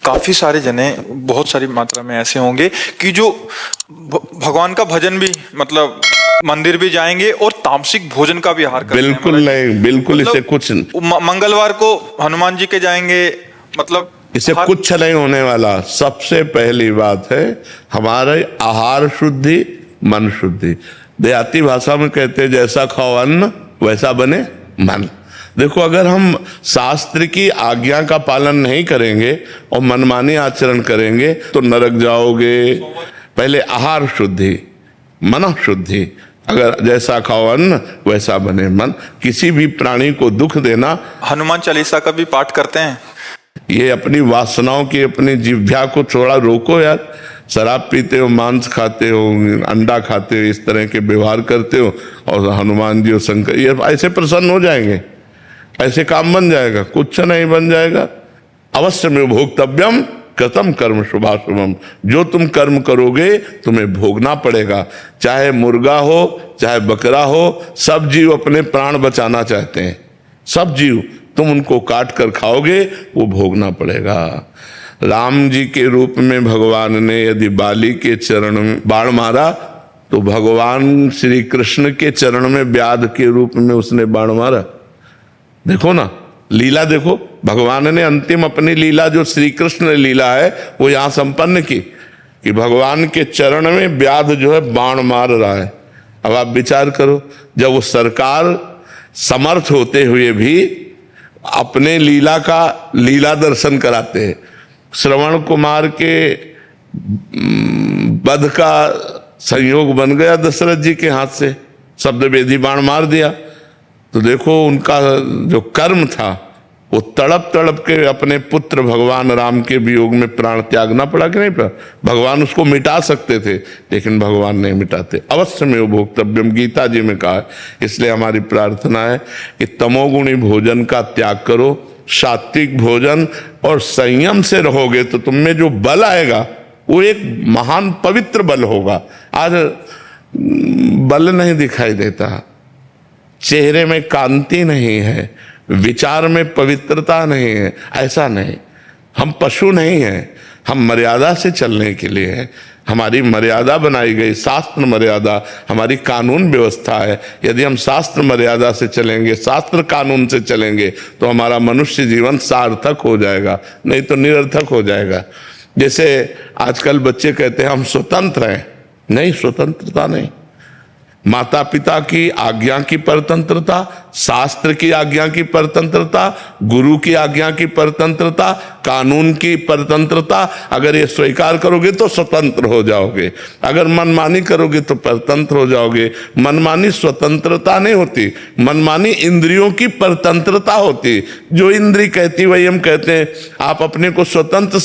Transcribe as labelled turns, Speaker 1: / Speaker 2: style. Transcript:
Speaker 1: काफी सारे जने बहुत सारी मात्रा में ऐसे होंगे कि जो भगवान का भजन भी मतलब मंदिर भी जाएंगे और तामसिक भोजन का भी आहार करते हैं।
Speaker 2: बिल्कुल नहीं, बिल्कुल
Speaker 1: मतलब
Speaker 2: इसे कुछ
Speaker 1: मंगलवार को हनुमान जी के जाएंगे, मतलब
Speaker 2: इसे कुछ नहीं होने वाला। सबसे पहली बात है हमारे आहार शुद्धि, मन शुद्धि। देहाती भाषा में कहते हैं जैसा खाओ अन्न वैसा बने मन। देखो, अगर हम शास्त्र की आज्ञा का पालन नहीं करेंगे और मनमानी आचरण करेंगे तो नरक जाओगे। पहले आहार शुद्धि, मन शुद्धि। अगर जैसा खाओ अन्न वैसा बने मन। किसी भी प्राणी को दुख देना।
Speaker 1: हनुमान चालीसा का भी पाठ करते हैं।
Speaker 2: ये अपनी वासनाओं की, अपनी जिह्वा को थोड़ा रोको यार। शराब पीते हो, मांस खाते हो, अंडा खाते हो, इस तरह के व्यवहार करते हो और हनुमान जी और शंकर ये ऐसे प्रसन्न हो जाएंगे, ऐसे काम बन जाएगा? कुछ नहीं बन जाएगा। अवश्य में भोक्तव्यम कृतम कर्म शुभाशुभम। जो तुम कर्म करोगे तुम्हें भोगना पड़ेगा। चाहे मुर्गा हो चाहे बकरा हो, सब जीव अपने प्राण बचाना चाहते हैं। सब जीव, तुम उनको काट कर खाओगे वो भोगना पड़ेगा। राम जी के रूप में भगवान ने यदि बाली के चरण में बाण मारा तो भगवान श्री कृष्ण के चरण में व्याध के रूप में उसने बाण मारा। देखो ना, लीला देखो। भगवान ने अंतिम अपनी लीला जो श्री कृष्ण लीला है वो यहां संपन्न की कि भगवान के चरण में व्याध जो है बाण मार रहा है। अब आप विचार करो, जब वो सरकार समर्थ होते हुए भी अपने लीला का लीला दर्शन कराते हैं। श्रवण कुमार के वध का संयोग बन गया दशरथ जी के हाथ से, शब्द वेदी बाण मार दिया। तो देखो उनका जो कर्म था वो तड़प तड़प के अपने पुत्र भगवान राम के वियोग में प्राण त्यागना पड़ा कि नहीं पड़ा? भगवान उसको मिटा सकते थे लेकिन भगवान नहीं मिटाते। अवश्य में भोक्तव्यम गीता जी में कहा है। इसलिए हमारी प्रार्थना है कि तमोगुणी भोजन का त्याग करो, सात्विक भोजन और संयम से रहोगे तो तुम में जो बल आएगा वो एक महान पवित्र बल होगा। आज बल नहीं दिखाई देता, चेहरे में कांति नहीं है, विचार में पवित्रता नहीं है। ऐसा नहीं, हम पशु नहीं हैं, हम मर्यादा से चलने के लिए हैं। हमारी मर्यादा बनाई गई, शास्त्र मर्यादा हमारी कानून व्यवस्था है। यदि हम शास्त्र मर्यादा से चलेंगे, शास्त्र कानून से चलेंगे तो हमारा मनुष्य जीवन सार्थक हो जाएगा, नहीं तो निरर्थक हो जाएगा। जैसे आजकल बच्चे कहते हैं हम स्वतंत्र हैं। नहीं, स्वतंत्रता नहीं। माता पिता की आज्ञा की परतंत्रता, शास्त्र की आज्ञा की परतंत्रता, गुरु की आज्ञा की परतंत्रता, कानून की परतंत्रता, अगर ये स्वीकार करोगे तो स्वतंत्र हो जाओगे। अगर मनमानी करोगे तो परतंत्र हो जाओगे। मनमानी स्वतंत्रता नहीं होती, मनमानी इंद्रियों की परतंत्रता होती। जो इंद्री कहती वही हम कहते हैं। आप अपने को स्वतंत्र